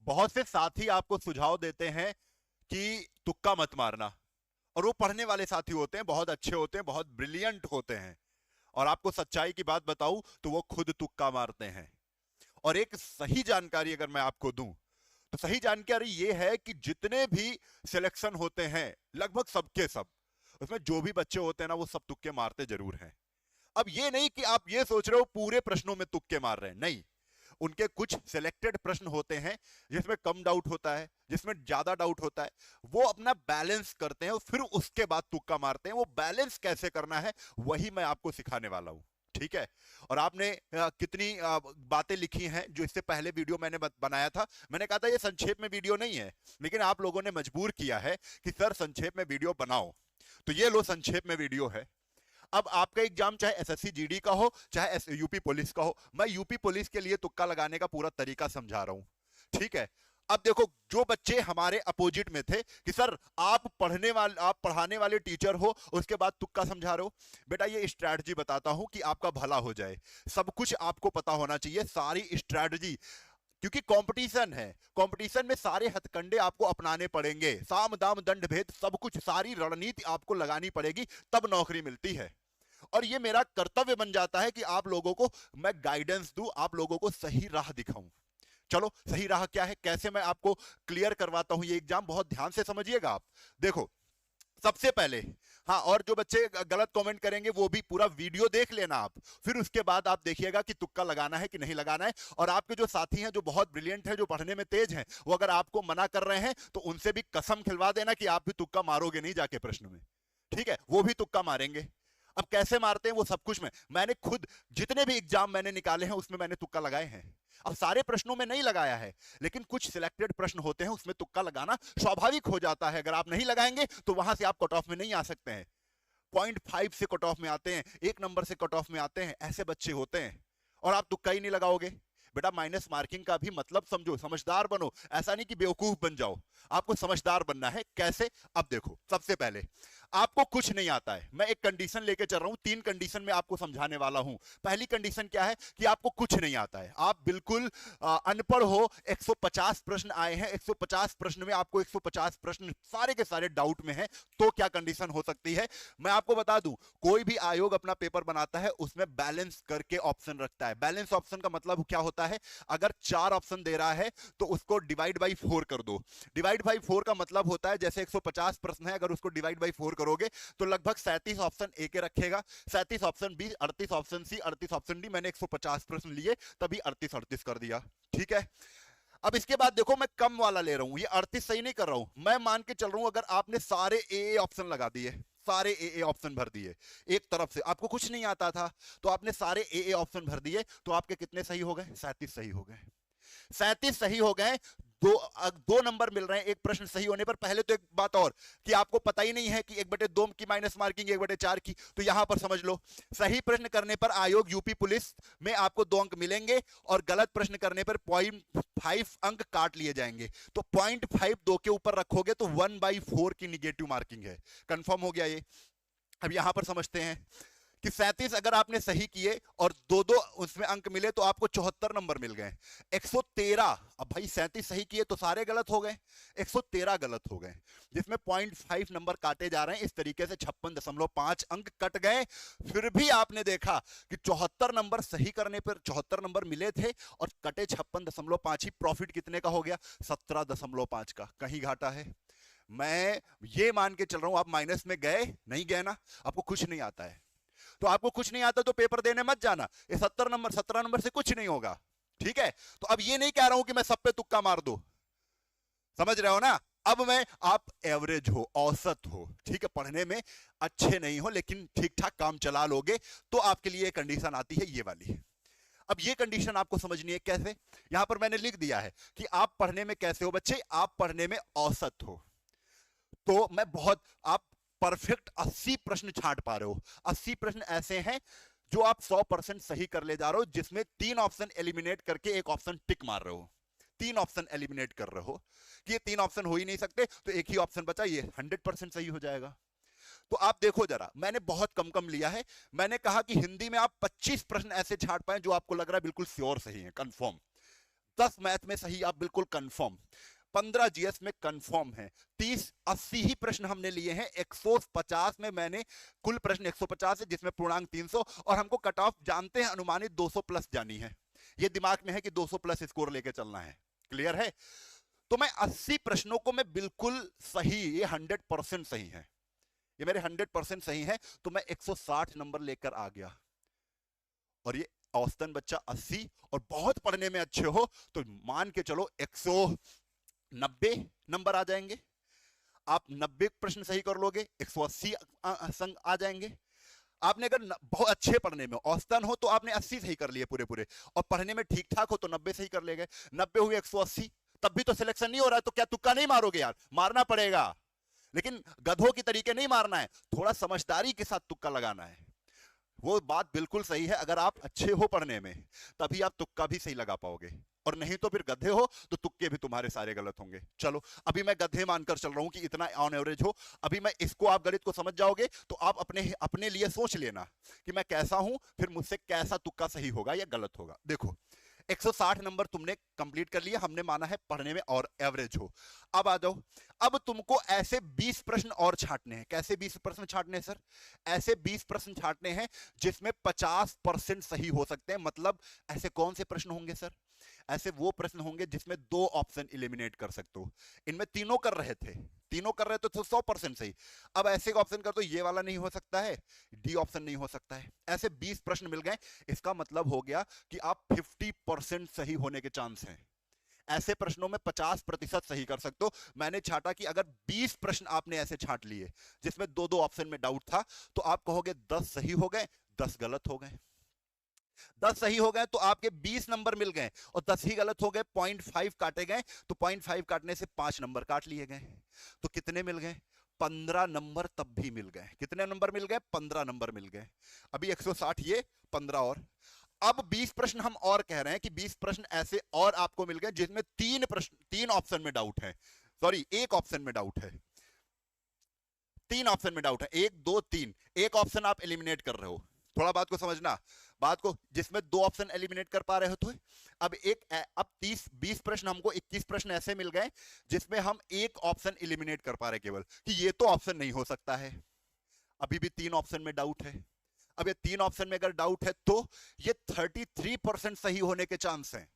बहुत से साथी आपको सुझाव देते हैं कि तुक्का मत मारना, और वो पढ़ने वाले साथी होते हैं, बहुत अच्छे होते हैं, बहुत ब्रिलियंट होते हैं, और आपको सच्चाई की बात बताऊं तो वो खुद तुक्का मारते हैं। और एक सही जानकारी अगर मैं आपको दूं तो सही जानकारी ये है कि जितने भी सिलेक्शन होते हैं लगभग सबके सब, उसमें जो भी बच्चे होते हैं ना वो सब तुक्के मारते जरूर हैं। अब ये नहीं कि आप ये सोच रहे हो पूरे प्रश्नों में तुक्के मार रहे हैं, नहीं। उनके कुछ सिलेक्टेड प्रश्न होते हैं जिसमें कम डाउट होता है, जिसमें ज्यादा डाउट होता है, वो अपना बैलेंस करते हैं और फिर उसके बाद तुक्का मारते हैं। वो बैलेंस कैसे करना है वही मैं आपको सिखाने वाला हूं, ठीक है। और आपने कितनी बातें लिखी हैं जो इससे पहले वीडियो मैंने बनाया था, मैंने कहा था ये संक्षेप में वीडियो नहीं है, लेकिन आप लोगों ने मजबूर किया है कि सर संक्षेप में वीडियो बनाओ, तो ये लो संक्षेप में वीडियो है। अब आपका एग्जाम चाहे एसएससी जीडी का हो चाहे यूपी पुलिस का हो, मैं यूपी पुलिस के लिए तुक्का लगाने का पूरा तरीका समझा रहा हूं, ठीक है। अब देखो, जो बच्चे हमारे अपोजिट में थे कि सर आप पढ़ाने वाले टीचर हो उसके बाद तुक्का समझा रहे हो, बेटा ये स्ट्रैटेजी बताता हूं कि आपका भला हो जाए। सब कुछ आपको पता होना चाहिए, सारी स्ट्रैटेजी, क्योंकि कंपटीशन है, कंपटीशन में सारे हथकंडे आपको अपनाने पड़ेंगे, साम दाम दंड भेद सब कुछ, सारी रणनीति आपको लगानी पड़ेगी, तब नौकरी मिलती है। और ये मेरा कर्तव्य बन जाता है कि आप लोगों को मैं गाइडेंस दूं, आप लोगों को सही राह दिखाऊं। चलो सही राह क्या है, कैसे मैं आपको क्लियर करवाता हूं ये एग्जाम, बहुत ध्यान से समझिएगा आप। देखो, सबसे पहले, हाँ, और जो बच्चे गलत कमेंट करेंगे वो भी पूरा वीडियो देख लेना आप, फिर उसके बाद आप देखिएगा कि तुक्का लगाना है कि नहीं लगाना है। और आपके जो साथी हैं जो बहुत ब्रिलियंट हैं, जो पढ़ने में तेज हैं, वो अगर आपको मना कर रहे हैं तो उनसे भी कसम खिलवा देना कि आप भी तुक्का मारोगे नहीं जाके प्रश्न में, ठीक है। वो भी तुक्का मारेंगे। अब कैसे मारते हैं वो सब कुछ मैंने खुद जितने भी एग्जाम मैंने निकाले हैं उसमें मैंने तुक्का लगाए हैं। अब सारे प्रश्नों में नहीं लगाया है, लेकिन कुछ सिलेक्टेड प्रश्न होते हैं उसमें तुक्का लगाना स्वाभाविक हो जाता है। अगर आप नहीं लगाएंगे तो वहां से आप कट ऑफ में नहीं आ सकते हैं। 0.5 से कट ऑफ में आते हैं, 1 नंबर से कट ऑफ में आते हैं, ऐसे बच्चे होते हैं, और आप तुक्का ही नहीं लगाओगे। बेटा माइनस मार्किंग का भी मतलब समझो, समझदार बनो, ऐसा नहीं कि बेवकूफ बन जाओ, आपको समझदार बनना है। कैसे? अब देखो, सबसे पहले आपको कुछ नहीं आता है, मैं एक कंडीशन लेके चल रहा हूं, 3 कंडीशन में आपको समझाने वाला हूं। पहली कंडीशन क्या है कि आपको कुछ नहीं आता है, आप बिल्कुल अनपढ़ हो, 150 प्रश्न आए हैं, 150 प्रश्न में आपको 150 प्रश्न सारे के सारे डाउट में हैं, तो क्या कंडीशन हो सकती है? मैं आपको बता दूं, कोई भी आयोग अपना पेपर बनाता है उसमें बैलेंस करके ऑप्शन रखता है। बैलेंस ऑप्शन का मतलब क्या होता है? अगर 4 ऑप्शन दे रहा है तो उसको डिवाइड बाई 4 कर दो। डिवाइड बाई 4 का मतलब होता है जैसे 150 प्रश्न है, अगर उसको डिवाइड बाई 4 करोगे तो लगभग 37 ऑप्शन ए के रखेगा, 37 option B, 38 option C, 38 option D. मैंने 150 प्रश्न लिए तभी 38 38 कर दिया, ठीक है। अब इसके बाद देखो, मैं कम वाला ले रहा हूं, ये 38 सही नहीं कर रहा हूं, मैं मान के चल रहा हूं अगर आपने सारे ए ऑप्शन लगा दिए, सारे ए ऑप्शन भर दिए, एक तरफ से आपको कुछ नहीं आता था तो आपने सारे ए ऑप्शन भर दिए, तो आपके कितने सही हो गए? 37 सही हो गए। 37 सही हो गए, दो 2 नंबर मिल रहे हैं एक प्रश्न सही होने पर। पहले तो एक बात और कि आपको पता ही नहीं है कि 1/2 की माइनस मार्किंग 1/4 की, तो यहां पर समझ लो सही प्रश्न करने पर आयोग यूपी पुलिस में आपको 2 अंक मिलेंगे, और गलत प्रश्न करने पर 0.5 अंक काट लिए जाएंगे। तो 0.5 2 के ऊपर रखोगे तो 1/4 की निगेटिव मार्किंग है। कंफर्म हो गया ये? अब यहां पर समझते हैं कि 37 अगर आपने सही किए और 2 2 उसमें अंक मिले तो आपको 74 नंबर मिल गए। 113, अब भाई 37 सही किए तो सारे गलत हो गए, 113 गलत हो गए, जिसमें 0.5 नंबर काटे जा रहे हैं। इस तरीके से 56.5 अंक कट गए। फिर भी आपने देखा कि 74 नंबर सही करने पर 74 नंबर मिले थे और कटे 56.5 ही। प्रॉफिट कितने का हो गया? 17.5 का। कहीं घाटा है? मैं ये मान के चल रहा हूं आप माइनस में गए नहीं गए ना? आपको कुछ नहीं आता है तो आपको कुछ नहीं आता तो पेपर देने मत जाना, ये 70 नंबर 17 नंबर से कुछ नहीं होगा, ठीक है। तो अब ये नहीं कह रहा हूं कि मैं सब पे तुक्का मार दो, समझ रहे हो ना? अब मैं, आप एवरेज हो, औसत हो, ठीक है, पढ़ने में अच्छे नहीं हो लेकिन ठीक ठाक काम चला लोगे, तो आपके लिए कंडीशन आती है ये वाली। अब ये कंडीशन आपको समझनी है कैसे। यहां पर मैंने लिख दिया है कि आप पढ़ने में कैसे हो बच्चे, आप पढ़ने में औसत हो, तो मैं बहुत, आप परफेक्ट 80 प्रश्न छांट पा रहे हो। 80 प्रश्न ऐसे हैं जो आप 100% सही कर ले जा रहे हो, जिसमें 3 ऑप्शन एलिमिनेट करके एक ऑप्शन टिक मार रहे हो। 3 ऑप्शन एलिमिनेट कर रहे हो कि ये 3 ऑप्शन हो ही नहीं सकते, तो एक ही ऑप्शन बचा, ये 100% सही हो जाएगा। तो आप देखो जरा, मैंने बहुत कम कम लिया है। मैंने कहा कि हिंदी में आप 25 प्रश्न ऐसे छांट पाए जो आपको लग रहा है बिल्कुल श्योर सही है, कंफर्म। 10 मैथ में सही आप बिल्कुल कंफर्म, 15 जीएस में कंफर्म है, 30-80 ही प्रश्न हमने लिए हैं, 150 में मैंने कुल प्रश्न 150 है जिसमें पूर्णांक 300, और हमको कट ऑफ जानते हैं अनुमानित 200 प्लस जानी है, ये दिमाग में है कि 200 प्लस स्कोर लेके चलना है। क्लियर है? तो मैं 80 प्रश्नों को मैं बिल्कुल सही, ये 100% सही है, ये मेरे 100% सही है, तो मैं 160 नंबर लेकर आ गया। और ये औसतन बच्चा 80 और बहुत पढ़ने में अच्छे हो तो मान के चलो 190 नंबर आ जाएंगे। आप 90 प्रश्न सही कर लोगे, 180 संग आ जाएंगे। आपने अगर बहुत अच्छे पढ़ने में औसतन हो तो आपने 80 सही कर लिए पूरे पूरे, और पढ़ने में ठीक ठाक हो तो 90 सही कर लेंगे। 90 हुए 180, तब भी तो सिलेक्शन नहीं हो रहा है, तो क्या तुक्का नहीं मारोगे यार? मारना पड़ेगा, लेकिन गधों की तरीके नहीं मारना है, थोड़ा समझदारी के साथ तुक्का लगाना है। वो बात बिल्कुल सही है, अगर आप अच्छे हो पढ़ने में तभी आप तुक्का भी सही लगा पाओगे, और नहीं तो फिर गधे हो तो तुक्के भी तुम्हारे सारे गलत होंगे। चलो अभी मैं गधे मानकर चल रहा हूं कि इतना ऑन एवरेज हो, अभी मैं इसको, आप गणित को समझ जाओगे तो आप अपने अपने लिए सोच लेना कि मैं कैसा हूं, फिर मुझसे कैसा तुक्का सही होगा या गलत होगा। देखो 160 नंबर तुमने कंप्लीट कर लिया, हमने माना है पढ़ने में और एवरेज हो। अब आ जाओ, अब तुमको ऐसे 20 प्रश्न और छांटने हैं। कैसे 20 प्रश्न छांटने हैं सर? ऐसे 20 प्रश्न छांटने हैं जिसमें 50% सही हो सकते हैं। मतलब ऐसे कौन से प्रश्न होंगे सर? ऐसे वो प्रश्न होंगे जिसमें 2 ऑप्शन एलिमिनेट कर सकते हो। इनमें तीनों कर रहे थे, तीनों कर रहे थे तो 100% सही। अब ऐसे ऑप्शन कर तो ये वाला नहीं हो सकता है, डी ऑप्शन नहीं हो सकता है। ऐसे 20 प्रश्न मिल गए, इसका मतलब हो गया कि आप 50% सही होने के चांस हैं। ऐसे प्रश्नों में 50% सही कर सकते हो। मैंने छाटा कि अगर 20 प्रश्न आपने ऐसे छांट लिए जिसमें 2-2 ऑप्शन में डाउट था, तो आप कहोगे 10 सही हो गए, 10 गलत हो गए। 10 सही हो गए तो आपके 20 नंबर मिल गए, और 10 ही गलत हो गए, 0.5 काटे गए, तो 0.5 काटने से 5 नंबर काट लिए गए, तो कितने मिल गए? 15 नंबर तब भी मिल गए। कितने नंबर मिल गए? 15 नंबर मिल गए। अभी 160 ये 15 और, अब 20 प्रश्न हम और कह रहे हैं कि 20 प्रश्न ऐसे और आपको मिल गए जिसमें 3 प्रश्न, 3 ऑप्शन में डाउट है, सॉरी 1 ऑप्शन में डाउट है, 3 ऑप्शन में डाउट है, 1 2 3, एक ऑप्शन आप एलिमिनेट कर रहे हो। थोड़ा बात को समझना, बात को, जिसमें 2 ऑप्शन एलिमिनेट कर पा रहे हो तो अब अब 30-20 प्रश्न, हमको 21 प्रश्न ऐसे मिल गए जिसमें हम एक ऑप्शन एलिमिनेट कर पा रहे केवल, कि ये तो ऑप्शन नहीं हो सकता है। अभी भी 3 ऑप्शन में डाउट है। अब ये 3 ऑप्शन में अगर डाउट है तो ये 33% सही होने के चांस हैं।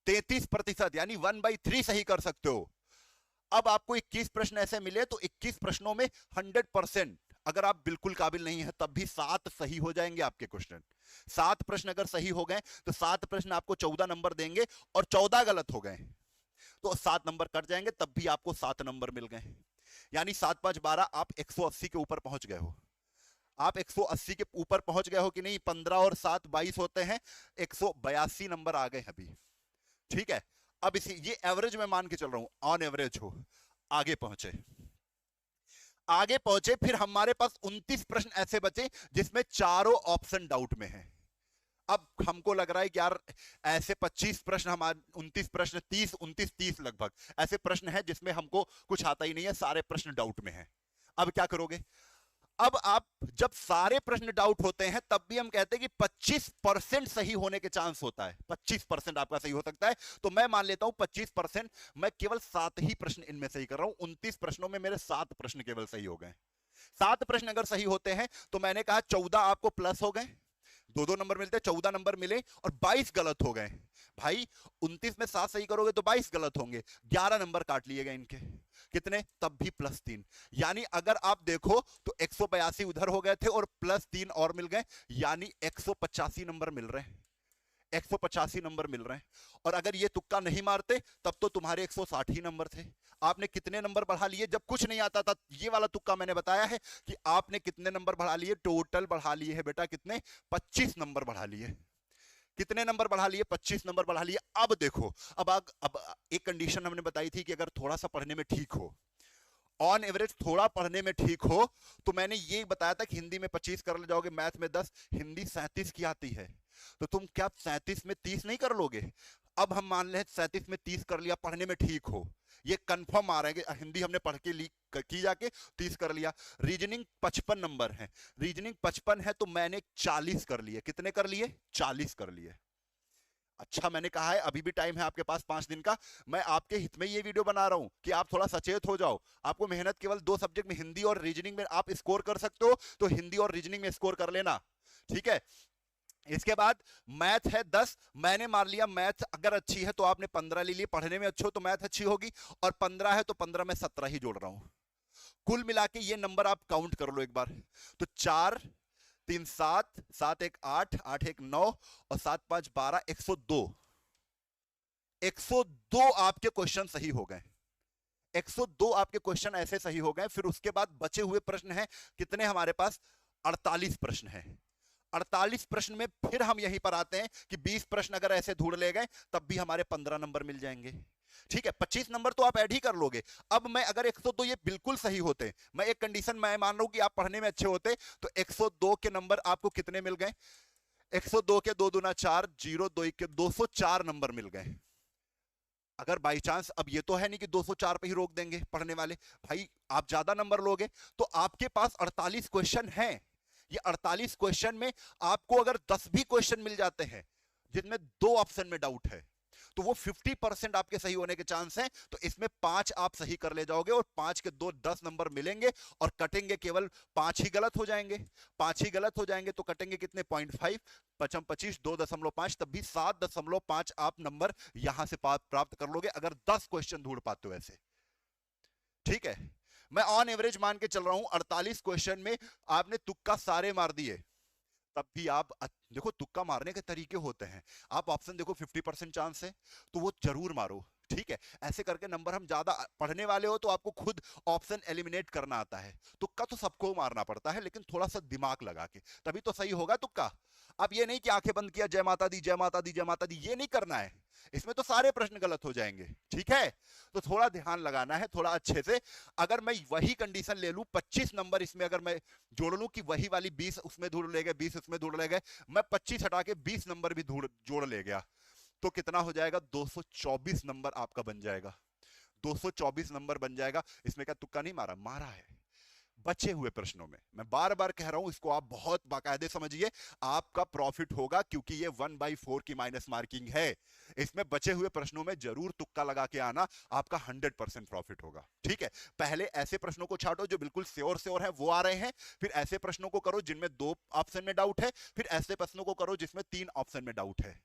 33% यानी 1/3 सही कर सकते हो। अब आपको 21 प्रश्न ऐसे मिले तो 21 प्रश्नों में 100%, अगर आप बिल्कुल काबिल नहीं है तब भी 7 सही हो जाएंगे आपके क्वेश्चन। 7 प्रश्न अगर सही हो गए तो 7 प्रश्न आपको 14 नंबर देंगे, और 14 गलत हो गए तो 7 नंबर कट जाएंगे, तब भी आपको 7 नंबर मिल गए। यानी 7 5 12, आप 180 के ऊपर पहुंच गए हो। आप 180 के ऊपर पहुंच गए हो कि नहीं? 15 और 7 22 होते हैं, 182 नंबर आ गए अभी। ठीक है, अब इसी, ये एवरेज में मान के चल रहा हूं, ऑन एवरेज हो। आगे पहुंचे, आगे पहुंचे, फिर हमारे पास 29 प्रश्न ऐसे बचे जिसमें चारों ऑप्शन डाउट में हैं। अब हमको लग रहा है कि यार ऐसे 25 प्रश्न, हमारे 29 प्रश्न, 30 29 30 लगभग ऐसे प्रश्न हैं जिसमें हमको कुछ आता ही नहीं है, सारे प्रश्न डाउट में हैं। अब क्या करोगे? अब आप, जब सारे प्रश्न डाउट होते हैं तब भी हम कहते हैं कि 25% सही होने के चांस होता है, 25% आपका सही हो सकता है। तो मैं मान लेता हूं 25%, मैं केवल 7 ही प्रश्न इनमें सही कर रहा हूं। 29 प्रश्नों में मेरे 7 प्रश्न केवल सही हो गए। 7 प्रश्न अगर सही होते हैं तो मैंने कहा 14 आपको प्लस हो गए, 2-2 नंबर मिलते, 14 नंबर मिले, और 22 गलत हो गए। भाई 29 में 7 सही करोगे तो 22 गलत होंगे, 11 नंबर काट लिए गए इनके। कितने? तब भी +3। यानी अगर आप देखो तो 182 उधर हो गए थे और +3 और मिल गए, यानी 185 नंबर मिल रहे हैं। 185 नंबर मिल रहे हैं। और अगर ये तुक्का नहीं मारते तब तो तुम्हारे 160 ही नंबर थे। आपने कितने नंबर बढ़ा लिए? जब कुछ नहीं आता था, ये वाला तुक्का मैंने बताया है कि आपने कितने नंबर बढ़ा लिए, टोटल बढ़ा लिए है बेटा कितने? 25 नंबर बढ़ा लिए। कितने नंबर बढ़ा लिए? 25 नंबर बढ़ा लिए। अब देखो, अब एक कंडीशन हमने बताई थी कि अगर थोड़ा सा पढ़ने में ठीक हो, ऑन एवरेज थोड़ा पढ़ने में ठीक हो, तो मैंने ये बताया था कि हिंदी में 25 कर ले जाओगे, मैथ में 10, हिंदी 37 की आती है, तो तुम क्या 37 में 30 नहीं कर लोगे? अब हम मान लें 37 में 30 कर लिया, पढ़ने में ठीक हो, ये कंफर्म आ रहा है कि हिंदी हमने पढ़ के की जाके 30 कर लिया। रीजनिंग 55 नंबर है, रीजनिंग 55 है तो मैंने 40 कर लिए। कितने कर लिए? 40 कर लिए। अच्छा मैंने कहा है अभी भी टाइम है आपके पास 5 दिन का। मैं आपके हित में ये वीडियो बना रहा हूं कि आप थोड़ा सचेत हो जाओ। आपको मेहनत केवल 2 सब्जेक्ट में, हिंदी और रीजनिंग में आप स्कोर कर सकते हो, तो हिंदी और रीजनिंग में स्कोर कर लेना, ठीक है। इसके बाद मैथ है 10। मैंने मान लिया मैथ अगर अच्छी है तो आपने 15 ले ली, पढ़ने में अच्छे हो तो मैथ अच्छी होगी, और 15 है तो 15 में 17 ही जोड़ रहा हूं। कुल मिला के ये नंबर आप काउंट कर लो एक बार। तो 4 3 7, 7 1 8, 8 1 9 और 7 5 12, 102। 102 आपके क्वेश्चन सही हो गए। 102 आपके क्वेश्चन ऐसे सही हो गए। फिर उसके बाद बचे हुए प्रश्न हैं कितने हमारे पास? 48 प्रश्न हैं। 48 प्रश्न में फिर हम यहीं पर आते हैं कि 20 प्रश्न अगर ऐसे ढूंढ ले गए तब भी हमारे 15 नंबर मिल जाएंगे, ठीक है। 25 नंबर तो आप ऐड ही कर लोगे। अब मैं अगर 102 ये बिल्कुल सही होते, मैं एक कंडीशन मैं मान रहा हूं कि आप पढ़ने में अच्छे होते, तो 102 के नंबर आपको कितने मिल गए? 102 के 2 दूना 4, 0 2 के 204 नंबर मिल गए। अगर बाई चांस, अब ये तो है नहीं कि 204 पे ही रोक देंगे पढ़ने वाले, भाई आप ज्यादा नंबर लोगे तो आपके पास 48 क्वेश्चन हैं। ये 48 क्वेश्चन में आपको अगर 10 भी क्वेश्चन मिल जाते हैं जिनमें 2 ऑप्शन में डाउट है, तो वो 50% आपके सही होने के चांस हैं। तो इसमें 5 आप सही कर ले जाओगे और 5 के 2 10 नंबर मिलेंगे और कटेंगे केवल 5 ही गलत हो जाएंगे। 5 ही गलत हो जाएंगे तो कटेंगे कितने? 0.5, 5 25, 2.5, तब भी 7.5 आप नंबर यहां से प्राप्त कर लोगे अगर 10 क्वेश्चन ढूंढ पाते हो ऐसे, ठीक है। मैं ऑन एवरेज मान के चल रहा हूं 48 क्वेश्चन में आपने तुक्का सारे मार दिए, तब भी आप देखो तुक्का मारने के तरीके होते हैं। आप ऑप्शन देखो 50% चांस है तो वो जरूर मारो, ठीक है। ऐसे करके नंबर, हम ज्यादा पढ़ने वाले हो तो आपको खुद ऑप्शन एलिमिनेट करना आता है। तुक्का तो सबको मारना पड़ता है लेकिन थोड़ा सा दिमाग लगा के, तभी तो सही होगा तुक्का। अब ये नहीं कि आंखें बंद किया जय माता दी जय माता दी जय माता दी, ये नहीं करना है। इसमें तो सारे प्रश्न गलत हो जाएंगे, ठीक है। तो थोड़ा ध्यान लगाना है, थोड़ा अच्छे से। अगर मैं वही कंडीशन ले लूं 25 नंबर इसमें अगर मैं जोड़ लूं कि वही वाली 20 उसमें ढूंढ ले गए, 20 उसमें ढूंढ ले गए, मैं 25 हटा के 20 नंबर भी जोड़ ले गया, तो कितना हो जाएगा? 224 नंबर आपका बन जाएगा। 224 नंबर बन जाएगा। इसमें क्या तुक्का नहीं मारा? मारा है। बचे हुए प्रश्नों में मैं बार बार कह रहा हूं, इसको आप बहुत बाकायदे समझिए, आपका प्रॉफिट होगा क्योंकि ये 1/4 की माइनस मार्किंग है। इसमें बचे हुए प्रश्नों में जरूर तुक्का लगा के आना, आपका 100% प्रॉफिट होगा, ठीक है। पहले ऐसे प्रश्नों को छाटो जो बिल्कुल श्योर है, वो आ रहे हैं। फिर ऐसे प्रश्नों को करो जिनमें 2 ऑप्शन में डाउट है। फिर ऐसे प्रश्नों को करो जिसमें 3 ऑप्शन में डाउट है,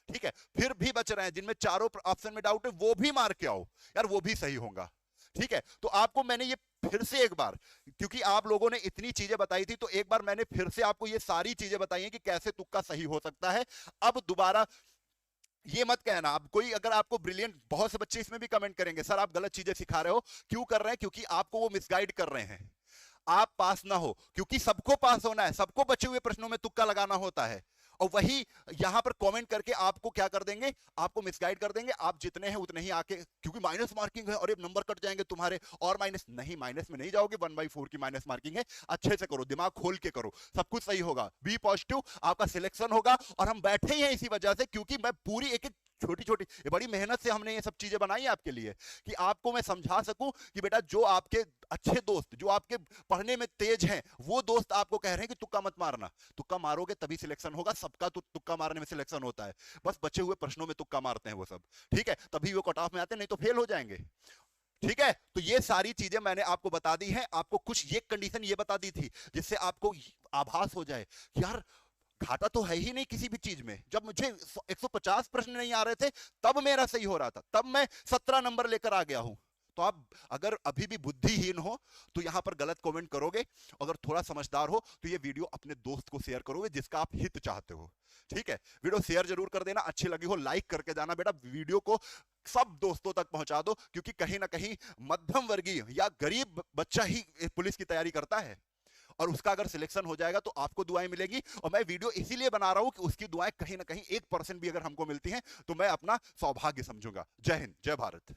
ठीक है। फिर भी बच रहे हैं जिनमें 4 ऑप्शन में डाउट है, वो भी मार के आओ यार, वो भी सही होगा, ठीक है। तो आपको मैंने ये फिर से एक बार, क्योंकि आप लोगों ने इतनी चीजें बताई थी, तो एक बार मैंने फिर से आपको ये सारी चीजें बताई हैं कि कैसे तुक्का सही हो सकता है। अब दोबारा ये मत कहना, आप कोई अगर आपको ब्रिलियंट, बहुत से बच्चे इसमें भी कमेंट करेंगे सर आप गलत चीजें सिखा रहे हो। क्यों कर रहे हैं? क्योंकि आपको वो मिसगाइड कर रहे हैं, आप पास ना हो। क्योंकि सबको पास होना है, सबको बचे हुए प्रश्नों में तुक्का लगाना होता है, और वही यहां पर कमेंट करके आपको क्या कर देंगे? आपको मिसगाइड कर देंगे। आप जितने हैं उतने ही आके, क्योंकि माइनस मार्किंग है और ये नंबर कट जाएंगे तुम्हारे, और माइनस नहीं, माइनस में नहीं जाओगे, 1/4 की माइनस मार्किंग है। अच्छे से करो, दिमाग खोल के करो, सब कुछ सही होगा। बी पॉजिटिव, आपका सिलेक्शन होगा। और हम बैठे ही हैं इसी वजह से, क्योंकि मैं पूरी एक एक छोटी छोटी बड़ी मेहनत से हमने ये सब चीजें बनाई है आपके लिए, कि आपको मैं समझा सकूं कि बेटा जो आपके अच्छे दोस्त, जो आपके पढ़ने में तेज हैं, वो दोस्त आपको कह रहे हैं कि तुक्का मत मारना। तुक्का मारोगे तभी सिलेक्शन होगा, सबका तो तुक्का मारने में सिलेक्शन होता है, बस बचे हुए प्रश्नों में तुक्का मारते हैं वो सब, ठीक है। तभी वो कट ऑफ में आते हैं, नहीं तो फेल हो जाएंगे, ठीक है। तो ये सारी चीजें मैंने आपको बता दी हैं। आपको कुछ ये कंडीशन ये बता दी थी जिससे आपको आभास हो जाए कि यार घाटा तो है ही नहीं किसी भी चीज में। जब मुझे 150 प्रश्न नहीं आ रहे थे तब मेरा सही हो रहा था, तब मैं 17 नंबर लेकर आ गया हूं। तो आप अगर अभी भी बुद्धिहीन हो तो यहां पर गलत कमेंट करोगे, अगर थोड़ा समझदार हो तो ये वीडियो अपने दोस्त को शेयर करोगे जिसका आप हित चाहते हो, ठीक है। वीडियो शेयर जरूर कर देना, अच्छी लगी हो लाइक करके जाना। बेटा वीडियो को सब दोस्तों तक पहुंचा दो, क्योंकि कहीं ना कहीं मध्यम वर्गीय या गरीब बच्चा ही पुलिस की तैयारी करता है, और उसका अगर सिलेक्शन हो जाएगा तो आपको दुआएं मिलेगी। और मैं वीडियो इसीलिए बना रहा हूं कि उसकी दुआएं कहीं ना कहीं 1% भी अगर हमको मिलती हैं तो मैं अपना सौभाग्य समझूंगा। जय हिंद, जय भारत।